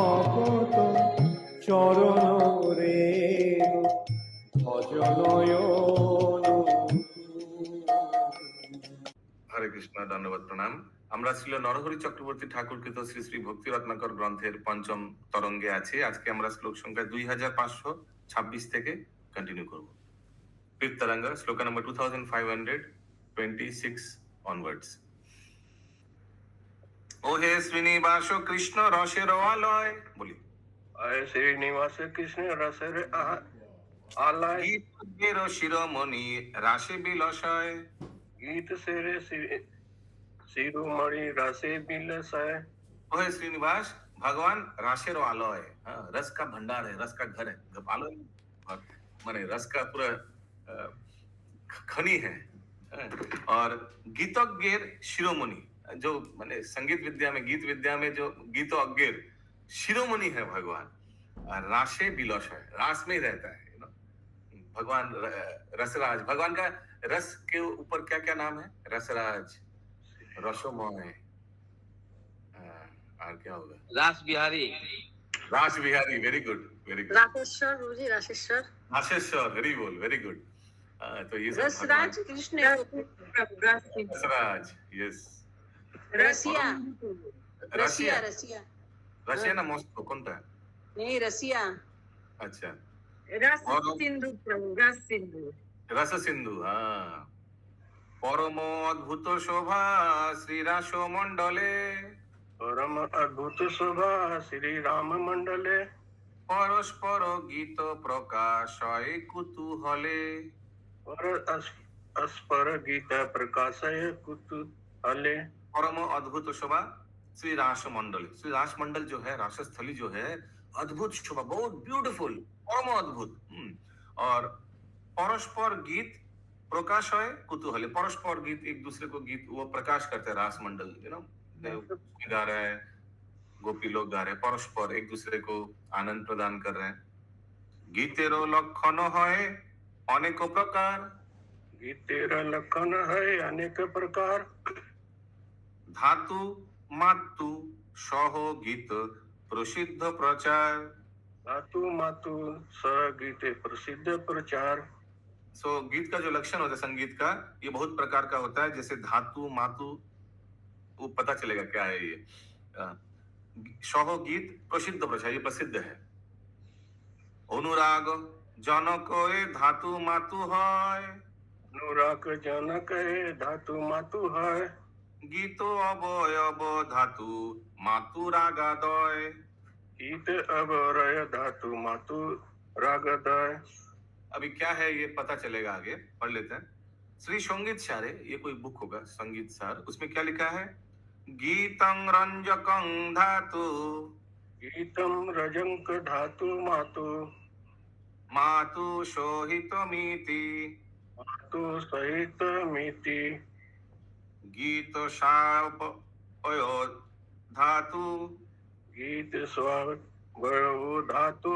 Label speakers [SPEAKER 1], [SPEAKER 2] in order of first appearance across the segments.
[SPEAKER 1] ভকত চরণ রেণু ভজনয়ন।
[SPEAKER 2] হরে কৃষ্ণ, ধন্যবাদ, প্রণাম। আমরা ছিল নরহরি চক্রবর্তী ঠাকুরকৃত শ্রী শ্রী ভক্তি রত্নাকর গ্রন্থের পঞ্চম তরঙ্গে আছি। আজকে আমরা শ্লোক সংখ্যা 2526 থেকে কন্টিনিউ করব। ফিফথ তরঙ্গ, শ্লোক নম্বর 2526 অনওয়ার্ডস। ও হে শ্রীনিবাস কৃষ্ণ রসের আলয়, বলি
[SPEAKER 3] শ্রীনিবাস কৃষ্ণ রসের আলয়,
[SPEAKER 2] গীতের শিরোমণি রাসে বিলসয়,
[SPEAKER 3] গীত সেরে শিরোমণি রাসে বিলসয়।
[SPEAKER 2] ओ है श्रीनिवास, भगवान राशेर आलय है, रस का भंडार है, रस का घर है। आलय माने रस का पूरा खनी है। और गीतज्ञेर शिरोमणि, जो माने संगीत विद्या में, गीत विद्या में जो गीतज्ञेर शिरोमणि है भगवान। राशे बिलस है, रास में ही रहता है। भगवान रसराज, भगवान का रस के ऊपर क्या क्या नाम है? रसराज, रसोमय, और क्या होगा?
[SPEAKER 4] Ras Bihari,
[SPEAKER 2] Ras Bihari, very good, very good.
[SPEAKER 5] Rakeshwar, Guruji Rasheshwar,
[SPEAKER 2] Rasheshwar, very बोल, वेरी गुड। तो ये
[SPEAKER 5] Rasraj Krishna,
[SPEAKER 2] Rasraj, yes.
[SPEAKER 5] Rasiya,
[SPEAKER 2] Russia,
[SPEAKER 5] Rasiya
[SPEAKER 2] Russia ना मॉस्को, कौन था?
[SPEAKER 5] नहीं रसिया,
[SPEAKER 2] अच्छा,
[SPEAKER 5] रस सिंधु प्रभु, रस सिंधु,
[SPEAKER 2] रस सिंधु, हाँ। परम अद्भुत शोभा श्री रासो मंडले,
[SPEAKER 3] परम अद्भुत शोभा श्री राम मंडले,
[SPEAKER 2] परस्पर गीत प्रकाशय कुतूहले,
[SPEAKER 3] परस्पर गीत प्रकाशय कुतूहले।
[SPEAKER 2] परम अद्भुत शोभा श्री रास मंडल, श्री रास मंडल जो है, रासस्थली जो है, अद्भुत शोभा, बहुत ब्यूटीफुल, परम अद्भुत। और परस्पर गीत प्रकाशय कुतूहले, परस्पर गीत, एक दूसरे को गीत वो प्रकाश करते हैं। रास मंडल गा रहे हैं, गोपी लोग गा रहे हैं, परस्पर एक दूसरे को आनंद प्रदान कर रहे हैं। गीतेरो लक्षण है अनेक प्रकार,
[SPEAKER 3] गीतेर लक्षण है अनेक प्रकार।
[SPEAKER 2] धातु मातु सह गीत प्रसिद्ध प्रचार,
[SPEAKER 3] धातु मातु सह गीत प्रसिद्ध प्रचार।
[SPEAKER 2] सो गीत का जो लक्षण होता है संगीत का, ये बहुत प्रकार का होता है। जैसे धातु मातु, वो पता चलेगा क्या है ये। सह गीत प्रसिद्ध प्रचार, ये प्रसिद्ध है। अनुराग जनक धातु मातु है,
[SPEAKER 3] अनुराग जनक धातु मातु है।
[SPEAKER 2] गीत अवयव धातु मातु रागादय,
[SPEAKER 3] गीत अवयव धातु मातु रागादय।
[SPEAKER 2] अभी क्या है ये पता चलेगा, आगे पढ़ लेते हैं। श्री संगीत सारे, ये कोई बुक होगा संगीत सार, उसमें क्या लिखा है? गीतं रंजकं धातु,
[SPEAKER 3] गीतम रजंक धातु मातु,
[SPEAKER 2] मातु सोहितमिति,
[SPEAKER 3] मातु सहित मिति।
[SPEAKER 2] गीत सावयव धातु,
[SPEAKER 3] गीत स्वावयव धातु,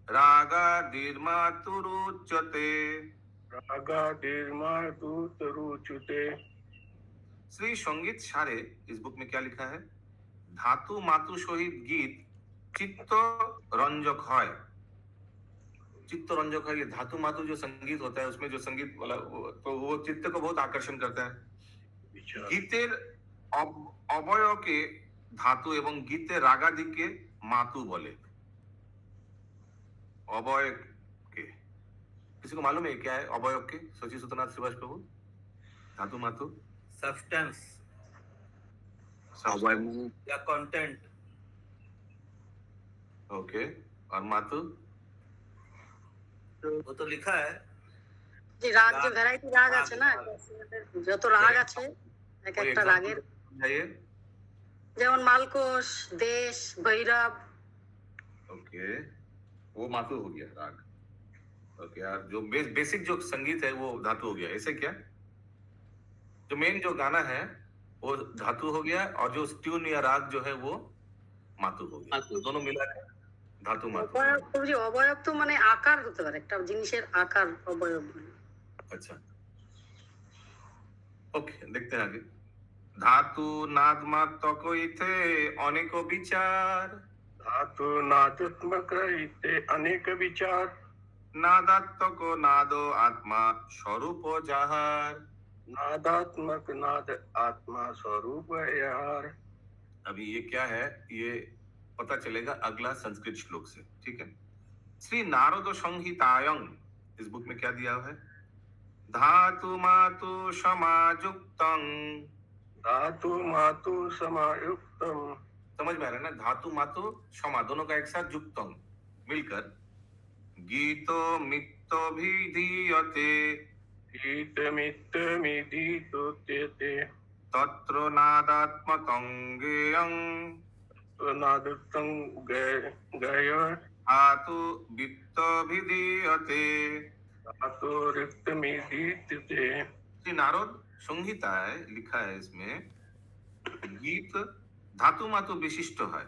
[SPEAKER 2] रागादिर्मातुरुच्यते,
[SPEAKER 3] रागादिर्मातुरुच्यते।
[SPEAKER 2] श्री संगीत सारे, इस बुक में क्या लिखा है? धातु मातु सहित गीत चित्त रंजक है। चित्त रंजक है, ये धातु मातु जो संगीत होता है, उसमें जो संगीत वाला तो वो चित्त को बहुत आकर्षण करता है। गीतेर अवयव के धातु एवं गीते रागादि के मातु बोले। अवयव के, किसी को मालूम है क्या है अवयव के? सची सुतनाथ श्रीवास प्रभु, धातु मातु,
[SPEAKER 4] सब्सटेंस या कंटेंट।
[SPEAKER 2] ओके, और मातु
[SPEAKER 4] वो तो लिखा है
[SPEAKER 5] যে রাগ, যে ভ্যারাইটি রাগ আছে না, যত রাগ আছে এক একটা রাগের, যেমন মালকোষ, দেশ, ভৈরব।
[SPEAKER 2] ओके, वो मातु हो गया राग। ओके, और जो बेसिक जो संगीत है वो धातु हो गया, ऐसे क्या? जो मेन जो गाना है वो धातु हो गया, और जो ट्यून या राग जो है वो मातु हो गया। दोनों मिला के धातु मातु।
[SPEAKER 5] অবয়ব তো মানে আকার হতে পারে, একটা জিনিসের আকার অবয়ব।
[SPEAKER 2] अच्छा, ओके, देखते हैं आगे। धातु नाद मात्रक इथे अनेक विचार,
[SPEAKER 3] धातु नादात्मक रहते अनेक विचार
[SPEAKER 2] नादात्मक नादो आत्मा स्वरूप जाहार।
[SPEAKER 3] नादात्मक नाद आत्मा स्वरूप है यार।
[SPEAKER 2] अभी ये क्या है, ये पता चलेगा अगला संस्कृत श्लोक से, ठीक है। श्री नारद संहितायं, इस बुक में क्या दिया हुआ है, धातु मातु समायुक्तं।
[SPEAKER 3] धातु मातु समायुक्तम,
[SPEAKER 2] समझ में आ रहा है ना, धातु मातु क्षमा दोनों का एक साथ युक्तम मिलकर गीतो मित्तो भिधीयते
[SPEAKER 3] गीतमित्तमिदीतोत्यते
[SPEAKER 2] तत्र नादात्मकं गेयं
[SPEAKER 3] नादत्तं गय
[SPEAKER 2] धातु वित्तो भिधीयते।
[SPEAKER 3] धातु रिक्तमिदीत्यते।
[SPEAKER 2] श्री नारद संहिता है, लिखा है इसमें, गीत धातु मातु विशिष्ट है,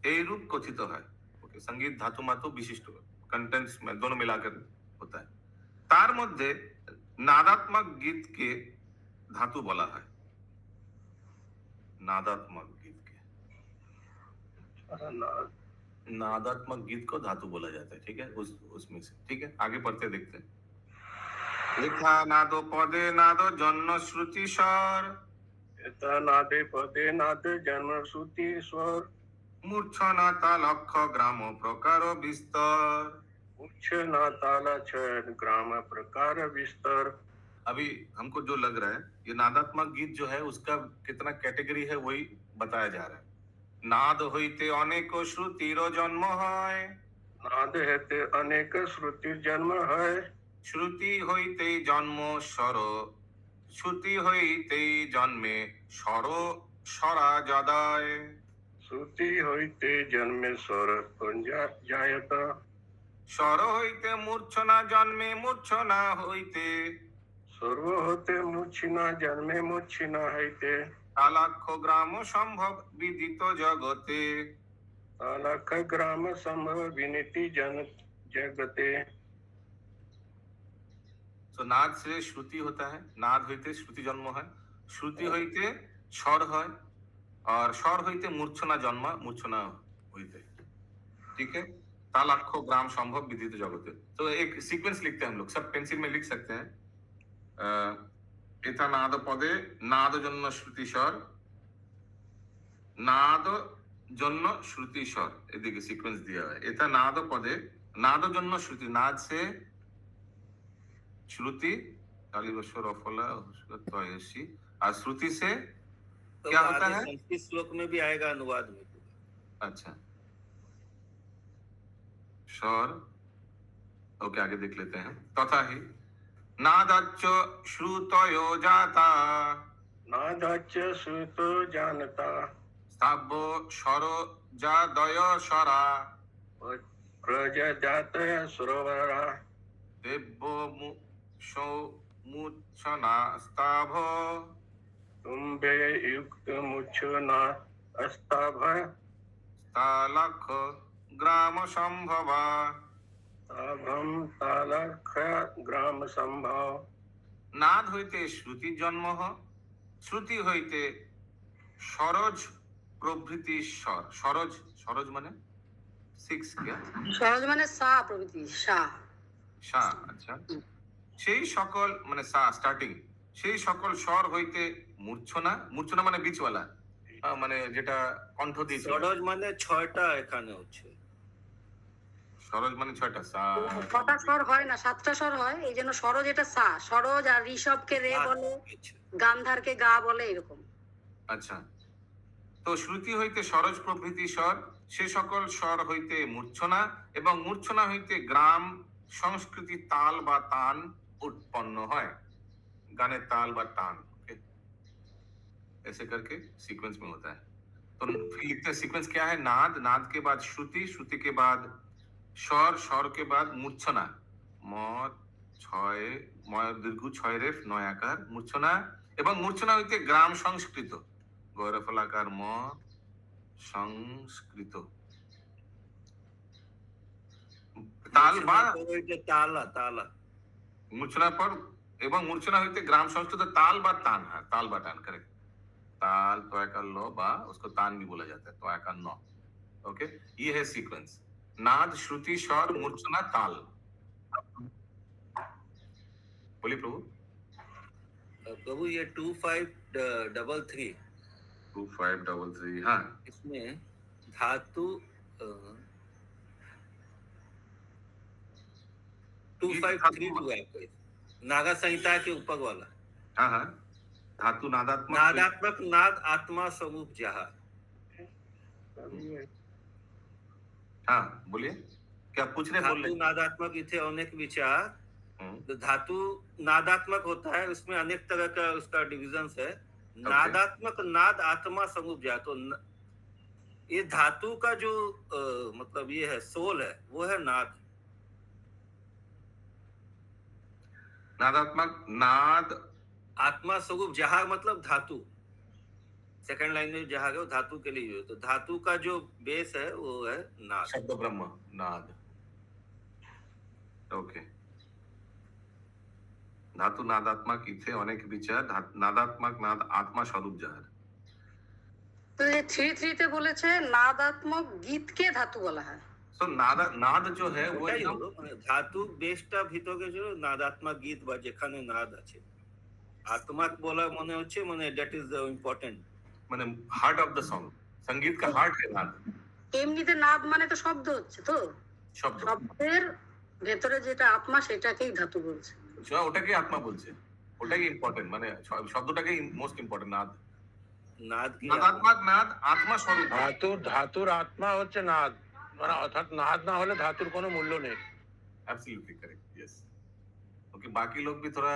[SPEAKER 2] এই रूप कथित है। ओके, संगीत धातु मातु विशिष्ट कंटेंट्स में दोनों मिलाकर होता है। तार मध्य नादात्मक गीत के धातु बोला है, नादात्मक गीत के, नादात्मक गीत को धातु बोला जाता है, ठीक है, उसमें से, ठीक है। आगे पढ़ते देखते हैं। लिखा नादो पदे नादो जन्म श्रुति स्वर
[SPEAKER 3] नादे पदे नाद जन्म श्रुति स्वर
[SPEAKER 2] मूर्छना तालक्ष ग्राम प्रकार विस्तार।
[SPEAKER 3] उच्छना ताला छह ग्राम प्रकार विस्तार।
[SPEAKER 2] अभी हमको जो लग रहा है, ये नादात्मक गीत जो है उसका कितना कैटेगरी है वही बताया जा रहा है। नाद होइते अनेक श्रुतिर जन्म है,
[SPEAKER 3] नाद हेते अनेक श्रुति जन्म है।
[SPEAKER 2] श्रुति होइते जन्म स्वर, श्रुति होइते जन्मे स्वर स्वरा जदाय।
[SPEAKER 3] श्रुति होइते जन्मे स्वर जायत।
[SPEAKER 2] स्वर होइते मूर्छना जन्मे मूर्छना होइते
[SPEAKER 3] सर्व होते मूर्छिना जन्मे मूर्छिना हईते।
[SPEAKER 2] तालाक्ष ग्राम संभव विदित जगते।
[SPEAKER 3] तालाख ग्राम संभव विनीति जन जगते।
[SPEAKER 2] तो नाद से श्रुति होता है, नाद होइते श्रुति जन्म है, श्रुति होइते स्वर है, और स्वर होइते मूर्छना जन्म मूर्छना होइते, ठीक है। तालाक्ष ग्राम संभव विदित जगते। तो एक सीक्वेंस लिखते हैं हम लोग, सब पेंसिल में लिख सकते हैं। यथा नाद पदे नाद जन्म श्रुति स्वर, नाद जन्म श्रुति स्वर, এদিকে सीक्वेंस दिया है। यथा नाद पदे नाद जन्म श्रुति, नाद से श्रुति कालीबस्वर अफला तयसी, और श्रुति से
[SPEAKER 4] तो
[SPEAKER 2] क्या होता
[SPEAKER 4] आगे
[SPEAKER 2] है?
[SPEAKER 4] संस्कृत श्लोक में भी आएगा अनुवाद में।
[SPEAKER 2] अच्छा, स्वर, ओके, आगे देख लेते हैं। तथा ही नादाच्च श्रुतयो जाता,
[SPEAKER 3] नादाच श्रुतो जानता।
[SPEAKER 2] स्थाव्यो स्वर जादय स्वरा,
[SPEAKER 3] प्रजात सरोवरा।
[SPEAKER 2] देव्यो मूर्छना स्ताभ,
[SPEAKER 3] तुम्बे युक्त मुच्छना अस्ताभ।
[SPEAKER 2] तालख ग्राम संभवा।
[SPEAKER 3] ताभम तालख ग्राम संभव।
[SPEAKER 2] नाद হইতে শ্রুতি জন্ম, শ্রুতি হইতে সরজ প্রভৃতি স্বর। সরজ, সরজ মানে 6 क्या?
[SPEAKER 5] সহজ মানে সা প্রভৃতি, সা।
[SPEAKER 2] সা, আচ্ছা। সেই সকল মানে সা স্টার্টিং, সেই সকল স্বর হইতে মূর্ছনা, মূর্ছনা মানে বিচওয়ালা, মানে যেটা কণ্ঠ দিয়ে চলে।
[SPEAKER 4] সরজ মানে 6টা এখানে হচ্ছে।
[SPEAKER 2] সরজ মানে 6টা, সা।
[SPEAKER 5] ছটা স্বর হয় না, 7টা স্বর হয়, এই জন্য সরজ এটা সা। সরজ আর ঋষভকে রে বলে,
[SPEAKER 4] আচ্ছা।
[SPEAKER 5] গান্ধারকে গা বলে, এরকম।
[SPEAKER 2] আচ্ছা, তো শ্রুতি হইতে সরজ প্রভৃতি স্বর, সে সকল স্বর হইতে মূর্ছনা, এবং মূর্ছনা হইতে গ্রাম সংস্কৃতি তাল বা তান उत्पन्न হয়, गाने ताल व तान, ओके, ऐसे करके सीक्वेंस में होता है। तो फिर लिखते हैं सीक्वेंस क्या है, नाद, नाद के बाद श्रुति, श्रुति के बाद स्वर, स्वर के बाद मूर्छना, म ছয় ময় দীর্ঘ 6 রেফ 9 আকার মূর্ছনা, এবং মূর্ছনা হইতে গ্রাম সংস্কৃত, গৌর ফলাকার ম সংস্কৃত, তাল বা
[SPEAKER 4] তালা তালা
[SPEAKER 2] মূর্ছনা পর, এবং মূর্ছনা হইতে গ্রাম সংস্কৃত ताल বা तान, है ताल বা तान, करेक्ट। ताल तो का लो बा, उसको तान भी बोला जाता है, तो का नो, ओके, ये है सीक्वेंस। नाद, श्रुति, स्वर, मूर्छना, ताल। बोलिए प्रभु।
[SPEAKER 4] प्रभु ये 2533
[SPEAKER 2] 2533, हाँ।
[SPEAKER 4] इसमें धातु 2532 है आपका, नागा संहिता के ऊपर वाला।
[SPEAKER 2] हाँ हाँ, धातु नादात्मक।
[SPEAKER 4] नादात्मक नाद आत्मा स्वरूप जहा।
[SPEAKER 2] हाँ बोलिए, क्या पूछ रहे, बोल
[SPEAKER 4] धातु
[SPEAKER 2] रहे?
[SPEAKER 4] नादात्मक इथे अनेक विचार।
[SPEAKER 2] हम्म,
[SPEAKER 4] तो धातु नादात्मक होता है, उसमें अनेक तरह का उसका डिविजन है। नादात्मक नाद आत्मा स्वरूप जहा, तो ये धातु का जो मतलब ये है सोल है, वो है नाद।
[SPEAKER 2] नादात्मक नाद
[SPEAKER 4] आत्मा स्वरूप जहा मतलब धातु। सेकंड लाइन में जहा है वो धातु के लिए यूज, तो धातु का जो बेस है वो है नाद।
[SPEAKER 2] शब्द ब्रह्म, नाद। ओके, धातु नादात्मक इथे अनेक विचार, नादात्मक नाद आत्मा स्वरूप जाहर।
[SPEAKER 5] তো যে 33 তে বলেছে নাদাত্মক গীতকে ধাতু বলা হয়।
[SPEAKER 2] तो नाद जो है वो
[SPEAKER 4] ওটাই
[SPEAKER 2] एकदम
[SPEAKER 4] হলো, মানে ধাতু বেসটা ভিতরে ছিল নাদাত্মক গীত বা যেখানে নাদ আছে। আত্মাক বলা মনে হচ্ছে মানে দ্যাট ইজ দ্য ইম্পর্টেন্ট,
[SPEAKER 2] মানে हार्ट ऑफ द सॉन्ग, संगीत का हार्ट है नाद।
[SPEAKER 5] এমনিতে নাদ মানে তো শব্দ হচ্ছে, তো
[SPEAKER 2] শব্দ,
[SPEAKER 5] শব্দের ভেতরে যেটা আত্মা সেটাকেই ধাতু বলছে।
[SPEAKER 2] ওটাকে আত্মা বলছে, ওটাই ইম্পর্টেন্ট, মানে শব্দটাকে মোস্ট ইম্পর্টেন্ট। নাদ,
[SPEAKER 4] নাদ কি
[SPEAKER 2] নাদাত্মক নাদ আত্মা স্বরূপ।
[SPEAKER 3] ধাতুর আত্মা হচ্ছে নাদ, মানে অর্থাৎ নাদ না হলে ধাতুর কোনো মূল্য নেই।
[SPEAKER 2] Absolutely correct, yes. ओके, बाकी लोग भी थोड़ा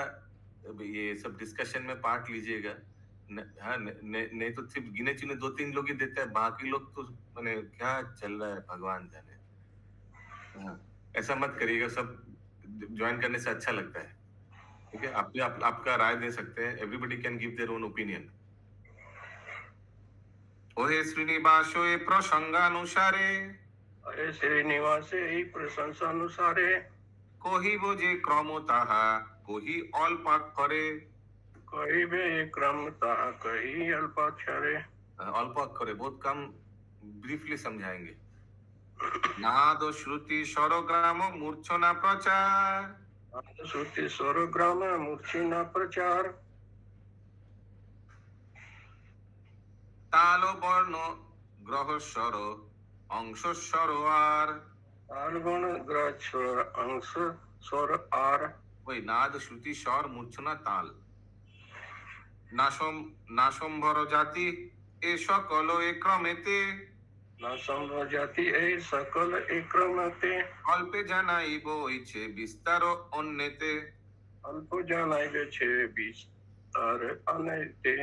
[SPEAKER 2] ये सब डिस्कशन में पार्ट लीजिएगा। हाँ, नहीं तो सिर्फ गिने चुने 2-3 लोग ही देते हैं, बाकी लोग तो मैंने क्या चल रहा है भगवान जाने। हाँ, ऐसा मत करिएगा, सब ज्वाइन करने से अच्छा लगता है। ठीक है, आपका राय दे सकते हैं, everybody can give their own opinion. ओहे श्रीनिवास ए प्रसंगानुसारे
[SPEAKER 3] अरे श्रीनिवासे এই প্রশংসানুসারে
[SPEAKER 2] কহিব যে ক্রম তাহা কহি অল্পাক করে।
[SPEAKER 3] কহিবে ক্রম তাহা কহি অল্পাক্ষরে।
[SPEAKER 2] अल्पाक करे बहुत कम, ब्रीफली समझाएंगे। नाद श्रुति स्वरग्राम मूर्छना प्रचार।
[SPEAKER 3] শ্রুতি স্বরগ্রাম মূর্ছিনা প্রচার।
[SPEAKER 2] ताल वर्ण ग्रह स्वर अंश स्वर आर।
[SPEAKER 3] তালবন গ্রহ অংশ স্বর আর।
[SPEAKER 2] वही नाद श्रुति स्वर मूर्छना ताल। नासंभर जाति ए सकल ए क्रमेते।
[SPEAKER 3] না সম্ভব জাতি এই সকল এই ক্রমতে।
[SPEAKER 2] অল্পে জানাইব ইচ্ছে বিস্তার অন্যতে।
[SPEAKER 3] অল্প জানাইবেছে বিস্তার অন্যতে।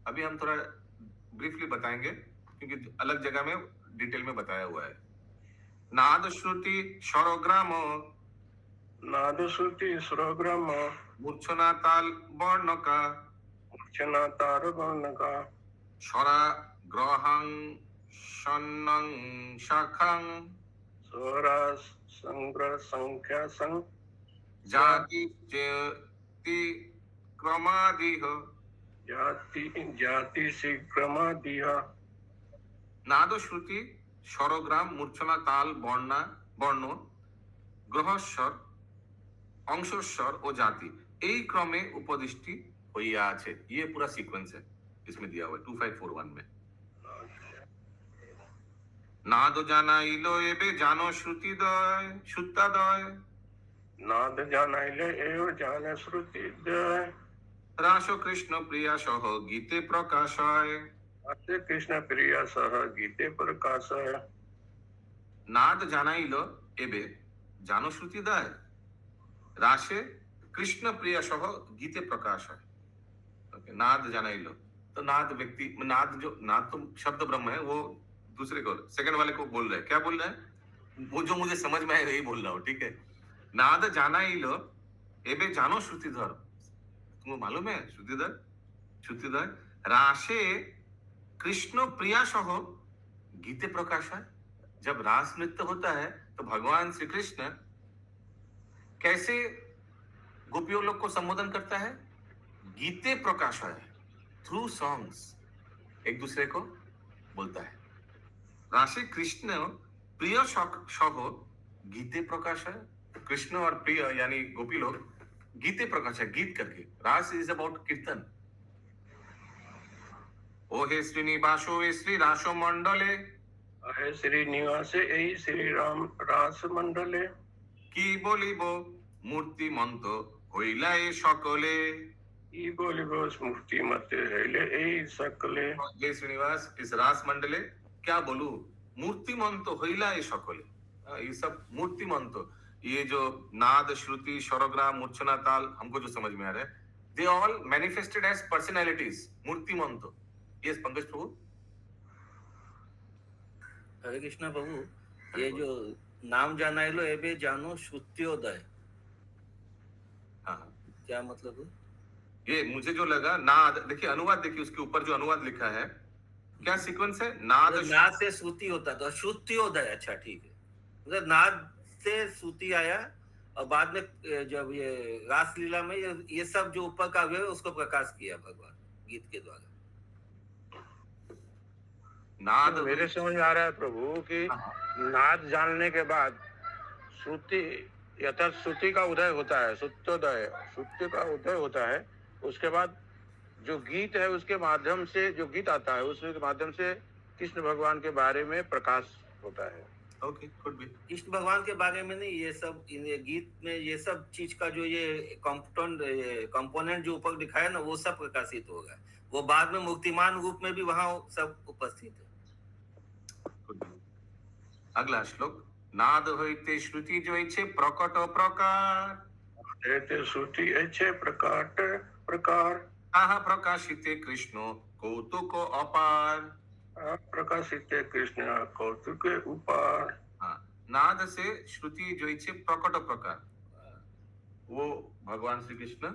[SPEAKER 2] अभी हम थोड़ा ब्रीफली बताएंगे क्योंकि अलग जगह में डिटेल में बताया हुआ है। नाद श्रुति स्वरग्राम
[SPEAKER 3] নাদ শ্রুতি স্বরগ্রাম
[SPEAKER 2] मूर्छना ताल वर्ण का।
[SPEAKER 3] মূর্ছনা তার বর্ণকা।
[SPEAKER 2] स्वरा ग्रहं शन्नं शाखं।
[SPEAKER 3] স্বরা সংগ্রহ সংখ্যা সং।
[SPEAKER 2] जाति चेति क्रमादिह।
[SPEAKER 3] জাতি জাতি শীঘ্রমাদিহা।
[SPEAKER 2] नाद श्रुति स्वरग्राम मूर्छना ताल वर्ण গ্রহস্বর অংশস্বর ও জাতি এই ক্রমে উপদিষ্টি হইয়া আছে। ये पूरा सीक्वेंस है, इसमें दिया हुआ है 2541 में। नाद জানাইলো এবে জানো শ্রুতিদয় সুত্তাদয়।
[SPEAKER 3] নাদ জানাইলে এও জানে শ্রুতি দয়।
[SPEAKER 2] রাস কৃষ্ণ প্রিয়া সহ গীতে প্রকাশ হয়।
[SPEAKER 3] আছে কৃষ্ণ প্রিয়া সহ গীতে প্রকাশ হয়।
[SPEAKER 2] নাদ জানাইলো এবে জানো শ্রুতিদয় রাসে কৃষ্ণ প্রিয়া সহ गीते प्रकाश है। ओके, नाद জানাইলো, तो नाद व्यक्ति, नाद जो नाद तो शब्द ब्रह्म है, वो दूसरे को सेकंड वाले को बोल रहा है। क्या बोल रहा है? वो जो मुझे समझ में आए यही बोल रहा हूँ, ठीक है। नाद জানাইলো एबे जानो श्रुतिधर। तुमको मालूम है श्रुतिधर राशे कृष्ण प्रिया सह गीते प्रकाश है। जब रास नृत्य होता है तो भगवान श्री कृष्ण कैसे गोपियों लोग को संबोधन करता है? गीते प्रकाश है, थ्रू सॉन्ग्स एक दूसरे को बोलता है। রাশে কৃষ্ণ প্রিয় সহ गीते प्रकाश है। कृष्ण और प्रिय यानी गोपी लोग गीते प्रकाश है, गीत करके। रास इज अबाउट कीर्तन। ओ हे श्रीनिवासो ए श्री रासो मंडले
[SPEAKER 3] हे श्रीनिवासे এই শ্রীরাম রাস মণ্ডলে
[SPEAKER 2] কি বলিব মূর্তিমন্ত হইলা এ সকলে।
[SPEAKER 3] কি বলিব মূর্তিমতে হইলে এই সকলে।
[SPEAKER 2] हे श्रीनिवास इस रास मंडले क्या बोलू मूर्तिमंत होइला ये सकले। ये सब मूर्तिमंत, ये जो नाद श्रुति स्वरग्राम मूर्छना ताल हमको जो समझ में आ रहा है, they all manifested as personalities. मूर्तिमंत। यस पंकज प्रभु।
[SPEAKER 4] हरे कृष्णा प्रभु, ये जो नाम जानाइलो एबे जानो श्रुत्योदय,
[SPEAKER 2] हाँ
[SPEAKER 4] क्या मतलब है?
[SPEAKER 2] ये मुझे जो लगा नाद, देखिए अनुवाद, देखिए उसके ऊपर जो अनुवाद लिखा है क्या सीक्वेंस है। नाद
[SPEAKER 4] नाद से श्रुति होता तो श्रुत्योदय। अच्छा ठीक है, मतलब नाद से श्रुति आया और बाद में जब ये रासलीला में ये सब जो ऊपर का है उसको प्रकाश किया भगवान गीत के द्वारा।
[SPEAKER 2] नाद
[SPEAKER 6] मेरे समझ में आ रहा है प्रभु कि नाद जानने के बाद श्रुति यथार्थ श्रुति का उदय होता है, श्रुत्योदय, श्रुति का उदय होता है। उसके बाद जो गीत है उसके माध्यम से, जो गीत आता है उसके माध्यम से कृष्ण भगवान के बारे में प्रकाश होता है।
[SPEAKER 2] Okay, could be.
[SPEAKER 4] कृष्ण भगवान के बारे में नहीं, ये सब ये गीत में ये सब चीज का जो ये कंपोनेंट जो ऊपर दिखाया ना वो सब प्रकाशित होगा। वो बाद में मूर्तिमान रूप में भी वहां सब उपस्थित है।
[SPEAKER 2] अगला श्लोक। नाद होइते श्रुति जोइछे प्रकट प्रकार
[SPEAKER 3] हेते श्रुति ऐछे प्रकाट प्रकार
[SPEAKER 2] ताहा प्रकाशिते कृष्ण कौतुक अपार।
[SPEAKER 3] प्रकाशिते कृष्ण कौतुक उपार।
[SPEAKER 2] हाँ, नाद से श्रुति जोइछे प्रकट प्रकार, वो भगवान श्री कृष्ण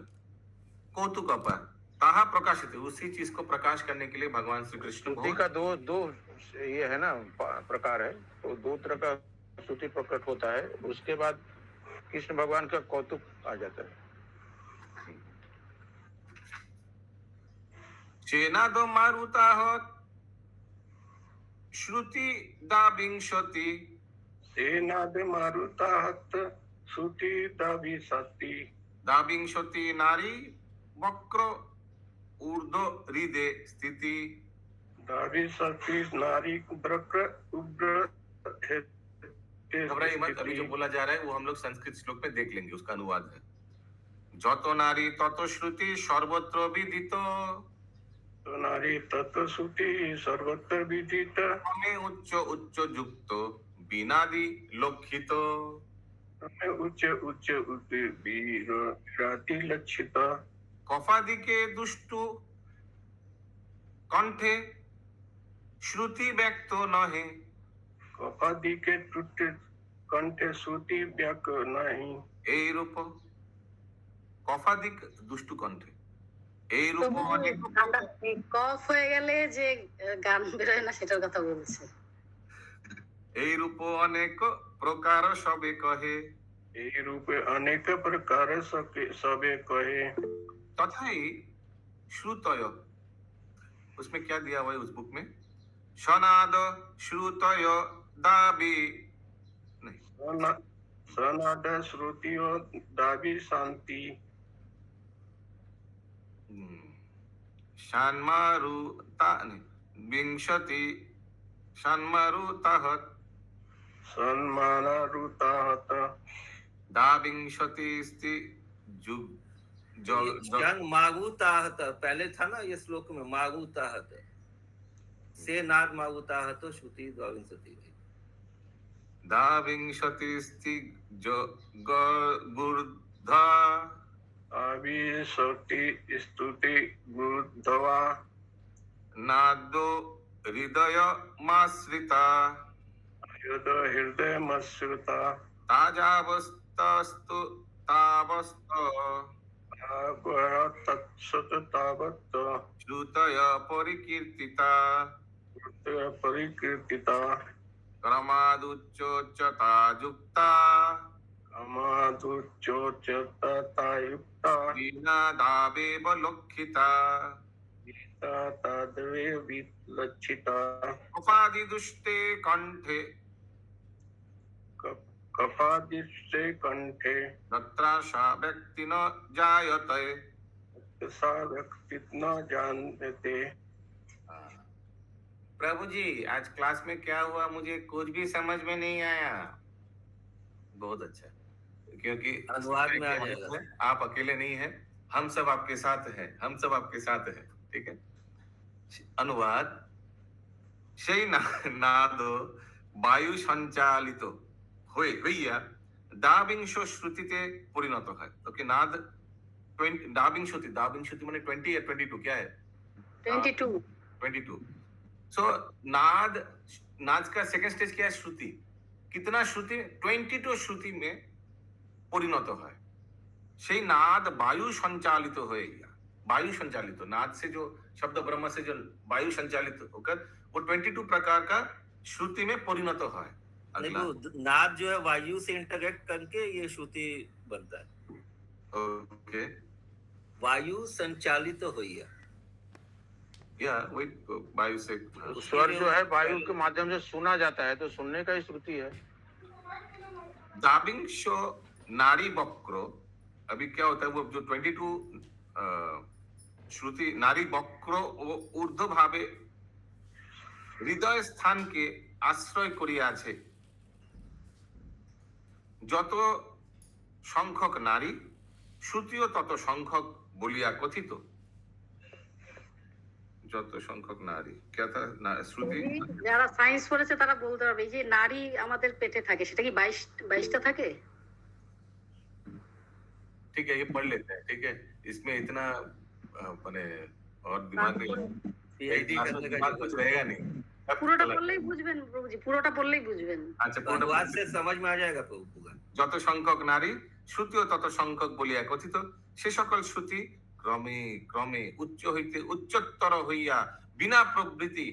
[SPEAKER 2] कौतुक अपार ताहा प्रकाशित, उसी चीज को प्रकाश करने के लिए भगवान श्री कृष्ण
[SPEAKER 6] श्रुति का दो ये है ना प्रकार है, तो दो तरह का श्रुति प्रकट होता है। उसके बाद कृष्ण भगवान का कौतुक आ जाता है।
[SPEAKER 2] चेनादो मारुता श्रुति दाविंशति
[SPEAKER 3] सेनाद मारुताहत श्रुति दाविशति।
[SPEAKER 2] दाविंशति नारी वक्र ऊर्ध्व हृदय स्थिति।
[SPEAKER 3] दाविशति नारी वक्र उग्र
[SPEAKER 2] घबराइए मत, अभी जो बोला जा रहा है वो हम लोग संस्कृत श्लोक में देख लेंगे, उसका अनुवाद है। যত নারী তত শ্রুতি সর্বত্র বিদিত।
[SPEAKER 3] तो नारी तत्व श्रुति सर्वत्र विदित।
[SPEAKER 2] ক্রমে উচ্চ উচ্চ যুক্ত বিনাদি লক্ষিত।
[SPEAKER 3] उच्च उच्च वीर राति लक्षित।
[SPEAKER 2] কফাদিকে দুষ্টু কণ্ঠে শ্রুতি ব্যক্ত নহে।
[SPEAKER 3] कपादि के टूट कंठे श्रुति व्याक नहीं।
[SPEAKER 2] এই রূপ কফাদিক দুষ্টু কণ্ঠে এই রূপ অনেক
[SPEAKER 5] কফ হয়ে গেলে যে গান বেরোয় না সেটার কথা বলছে।
[SPEAKER 2] এই রূপ অনেক প্রকার সবে কহে।
[SPEAKER 3] এই रूपे अनेक प्रकार सबे कहे।
[SPEAKER 2] तथाई श्रुतय, उसमें क्या दिया हुआ है उस बुक में? सनाद श्रुतय दाबी नहीं,
[SPEAKER 3] सनाद श्रुतियो दाबी शांति।
[SPEAKER 2] शान्मारुता नहीं, विंशति शान्मारुताहत
[SPEAKER 3] सन्मानारुताहत
[SPEAKER 2] दाविंशति स्ति जुग
[SPEAKER 4] जन मागुताहत पहले था ना ये श्लोक में, मागुताहत से नाद मागुताहत श्रुति द्वाविंशति।
[SPEAKER 2] दाविंशति स्ति गुर्धा
[SPEAKER 3] अभिशक्ति स्तुति गुरुधवा।
[SPEAKER 2] नादो हृदय माश्रिता
[SPEAKER 3] युद्ध हृदय मश्रुता।
[SPEAKER 2] ताजावस्तस्तु तावस्त
[SPEAKER 3] तत्सत तावत्
[SPEAKER 2] श्रुतय परिकीर्तिता
[SPEAKER 3] परिकीर्तिता।
[SPEAKER 2] क्रमादुच्चोच्चता युक्ता
[SPEAKER 3] अमादुच्चोच्चता युक्ता।
[SPEAKER 2] वीणादावेव लक्षिता
[SPEAKER 3] तादवे विलक्षिता
[SPEAKER 2] उपाधि दुष्टे कंठे
[SPEAKER 3] कपादिष्टे कंठे
[SPEAKER 2] तत्राशा व्यक्ति न जायते।
[SPEAKER 3] सा व्यक्ति न जानते।
[SPEAKER 2] प्रभु जी आज क्लास में क्या हुआ मुझे कुछ भी समझ में नहीं आया। बहुत अच्छा, क्योंकि
[SPEAKER 4] अनुवाद में आ जाएगा।
[SPEAKER 2] आप अकेले नहीं हैं, हम सब आपके साथ हैं, हम सब आपके साथ हैं। ठीक है, अनुवाद সেই নাদ বায়ু সঞ্চালিত হইয়া দাবিংশ শ্রুতিতে পরিণত হয়। तो कि नाद दाबिंशति माने 20 या 22 क्या है? 22। सो नाद का सेकंड स्टेज क्या है? श्रुति। कितना श्रुति? 22 श्रुति में परिणत হয়। সেই नाद वायु संचालित হইয়া, वायु संचालित नाद से जो शब्द ब्रह्म से जो वायु संचालित होकर वो 22 प्रकार का श्रुति में परिणत है। अगला
[SPEAKER 4] नाद जो है वायु से इंटरेक्ट करके ये श्रुति बनता है।
[SPEAKER 2] ओके,
[SPEAKER 4] वायु संचालित होइया,
[SPEAKER 2] या वही वायु से
[SPEAKER 6] स्वर जो है वायु के माध्यम से सुना जाता है, तो सुनने का ही श्रुति है।
[SPEAKER 2] दाबिंशो नारी वक्रो, अभी क्या होता है वो जो 22 श्रुति नारी वक्रो वो ऊर्ध्व भावे हृदय स्थान के आश्रय करियाছে। যত সংখ্যক নারী শ্রুতিও তত সংখ্যক বলিয়া কথিত। যত সংখ্যক নারী क्या था শ্রুতি?
[SPEAKER 5] যারা সায়েন্স পড়েছে তারা বলতে পারবে এই যে নারী আমাদের পেটে থাকে সেটা কি 22টা থাকে?
[SPEAKER 2] ठीक है, ये पढ़ लेते हैं। ठीक है, इसमें इतना माने और दिमाग में दिमाग कुछ रहेगा नहीं।
[SPEAKER 5] পুরোটা পড়লেই বুঝবেন প্রভুজি, পুরোটা পড়লেই বুঝবেন।
[SPEAKER 2] আচ্ছা,
[SPEAKER 4] अनुवाद से समझ में आ जाएगा प्रभु।
[SPEAKER 2] যত সংখ্যক নারী শ্রুতিও তত সংখ্যক বলিয়া কথিত, সে সকল শ্রুতি ক্রমে ক্রমে উচ্চ হইতে উচ্চতর হইয়া বিনা প্রবৃত্তি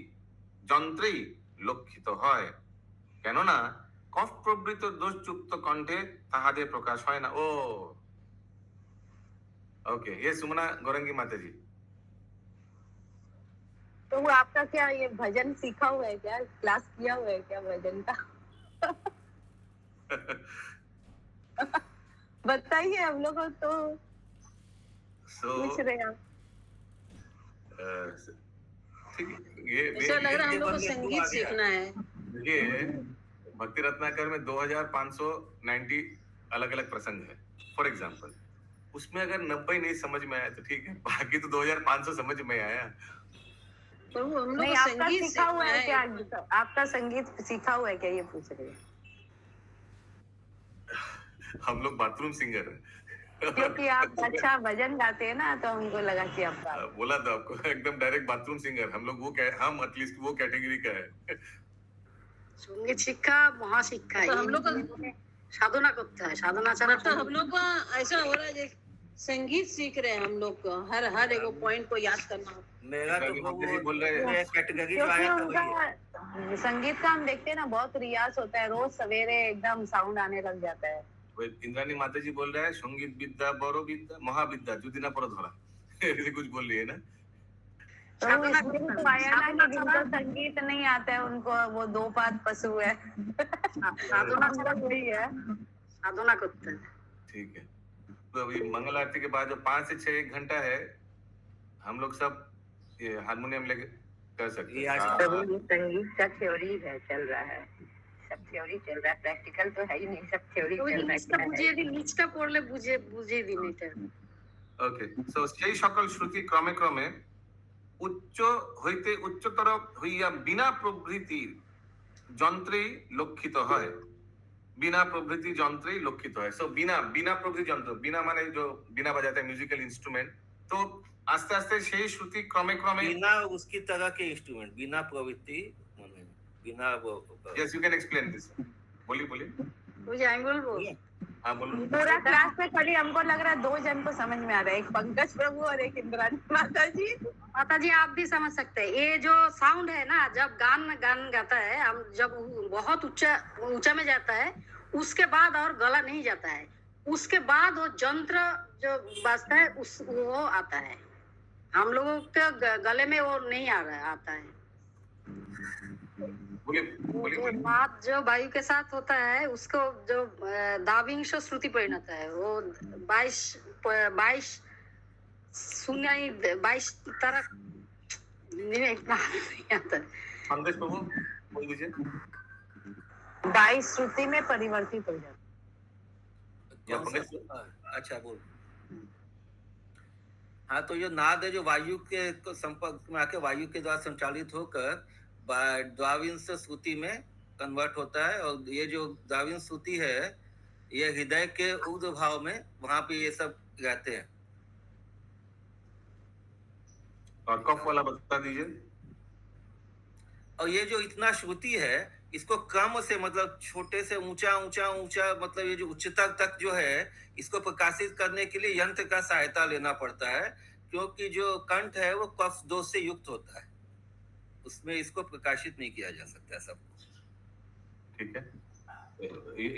[SPEAKER 2] যন্ত্রেই লক্ষিত হয়। কেননা কফ প্রবৃত্ত দোষযুক্ত কণ্ঠে তাহাদের প্রকাশ হয় না। ও ओके, ये सुमना गौरंगी माता जी।
[SPEAKER 7] तो वो आपका क्या ये भजन सीखा हुआ है क्या? क्लास किया हुआ है क्या भजन का? बताइए हम लोग को तो पूछ रहे हैं।
[SPEAKER 2] ठीक है, ये
[SPEAKER 5] ऐसा लग रहा है हम लोग को संगीत सीखना है।
[SPEAKER 2] ये भक्ति रत्नाकर में 2590 अलग अलग प्रसंग है। फॉर एग्जाम्पल उसमें अगर 90 नहीं समझ में आया तो ठीक है, बाकी तो 2500 समझ में आया।
[SPEAKER 5] तो हम लोग
[SPEAKER 7] नहीं,
[SPEAKER 5] को
[SPEAKER 7] आपका
[SPEAKER 5] संगीत
[SPEAKER 7] सीखा हुआ है क्या?
[SPEAKER 5] सीखना
[SPEAKER 7] आपका संगीत सीखा हुआ है क्या, ये पूछ रहे हैं।
[SPEAKER 2] हम लोग बाथरूम सिंगर हैं।
[SPEAKER 7] क्योंकि आप अच्छा भजन गाते हैं ना, तो हमको लगा कि आपका
[SPEAKER 2] बोला था आपको एकदम डायरेक्ट बाथरूम सिंगर हम लोग। हम एटलीस्ट वो कैटेगरी का है।
[SPEAKER 5] संगीत शिक्षा महाशिक्षा है।
[SPEAKER 8] तो हम लोग
[SPEAKER 5] साधना करता है, साधना छाड़ा
[SPEAKER 8] मतलब हम लोग का ऐसा हो रहा है जैसे संगीत सीख रहे हैं हम लोग को, हर एक पॉइंट को याद करना।
[SPEAKER 4] मेरा तो
[SPEAKER 2] बोल रहे हैं
[SPEAKER 4] कैटेगरी
[SPEAKER 7] क्योंकि उनका संगीत का हम देखते हैं ना, बहुत रियाज होता है, रोज सवेरे एकदम साउंड आने लग जाता है।
[SPEAKER 2] इंद्रानी माता जी बोल रहा है संगीत विद्या बड़ो विद्या महाविद्या जुदी ना पर धरा ऐसे कुछ बोल रही है ना।
[SPEAKER 7] तो इसलिए तो आया ना कि जिनको संगीत नहीं आता है उनको वो दो पाद पशु है।
[SPEAKER 5] साधना छाड़ा वही है, साधना करते हैं।
[SPEAKER 2] ठीक है, तो अभी मंगल आरती के बाद जो 5 से 6 घंटा है हम लोग सब ये हारमोनियम लेके कर सकते हैं।
[SPEAKER 7] संगीत का थ्योरी है, चल रहा है, सब थ्योरी चल रहा है, प्रैक्टिकल तो है ही नहीं, सब थ्योरी
[SPEAKER 5] तो
[SPEAKER 7] चल
[SPEAKER 5] নিচটা
[SPEAKER 7] रहा
[SPEAKER 5] বুঝিয়ে দিন, নিচটা পড়লে বুঝিয়ে দিন এটা।
[SPEAKER 2] ওকে, সো সেই সকল শ্রুতি ক্রমে ক্রমে উচ্চ হইতে উচ্চতর হইয়া বিনা প্রবৃত্তির যন্ত্রেই লক্ষিত হয়। बिना प्रवृत्ति यंत्र ही लक्षित है। सो बिना प्रवृत्ति यंत्र, बिना माने जो बिना बजाते हैं म्यूजिकल इंस्ट्रूमेंट, तो आस्ते आस्ते সেই श्रुति क्रमे क्रमे
[SPEAKER 4] बिना उसकी तरह के इंस्ट्रूमेंट, बिना प्रवृत्ति माने बिना वो।
[SPEAKER 2] Yes, you can explain this. बोलिए
[SPEAKER 5] मुझे आई बोलबो।
[SPEAKER 2] हाँ बोलो।
[SPEAKER 7] पूरा क्लास में खाली हमको लग रहा है 2 जन को समझ में आ रहा है, एक पंकज प्रभु और एक इंद्रानी माता जी।
[SPEAKER 5] माता जी आप भी समझ सकते हैं, ये जो साउंड है ना, जब गान गाता है, हम जब बहुत ऊंचा में जाता है उसके बाद और गला नहीं जाता है, उसके बाद वो यंत्र जो बजता है वो आता है। हम लोगों के गले में वो नहीं आता है।
[SPEAKER 2] बोलिए
[SPEAKER 5] वो
[SPEAKER 2] बोलिए
[SPEAKER 5] जो
[SPEAKER 2] बोलिए।
[SPEAKER 5] नाद जो वायु के साथ होता है उसको जो दाविंश श्रुति परिणत है, वो 22 शून्य 22 तरह नहीं आता है।
[SPEAKER 2] मंगेश बाबू बोल दीजिए।
[SPEAKER 7] 22 श्रुति में परिवर्तित हो जाता
[SPEAKER 4] अच्छा बोल। हाँ, तो ये नाद है जो वायु के संपर्क में आके वायु के द्वारा संचालित होकर द्वाविंश श्रुति में कन्वर्ट होता है। और ये जो द्वाविंश श्रुति है ये हृदय के ऊर्ध्व भाव में वहां पे ये सब रहते हैं।
[SPEAKER 2] और कफ वाला बता दीजिए।
[SPEAKER 4] और ये जो इतना श्रुति है इसको क्रम से मतलब छोटे से ऊंचा ऊंचा ऊंचा मतलब ये जो उच्चतर तक जो है इसको प्रकाशित करने के लिए यंत्र का सहायता लेना पड़ता है, क्योंकि जो कंठ है वो कफ दोष से युक्त होता है, उसमें इसको प्रकाशित नहीं किया जा सकता सब।
[SPEAKER 2] ठीक है,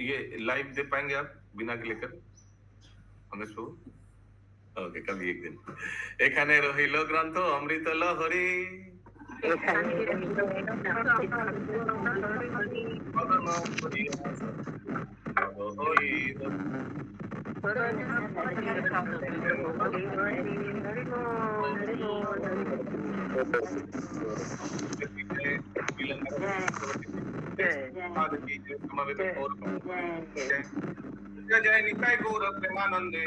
[SPEAKER 2] ये लाइव दे पाएंगे आप बिना के लेकर मंगेश बाबू? ओके, कभी एक दिन। एखाने रहिल ग्रंथ अमृत लहरी जय निताय गौर प्रेमानंदे।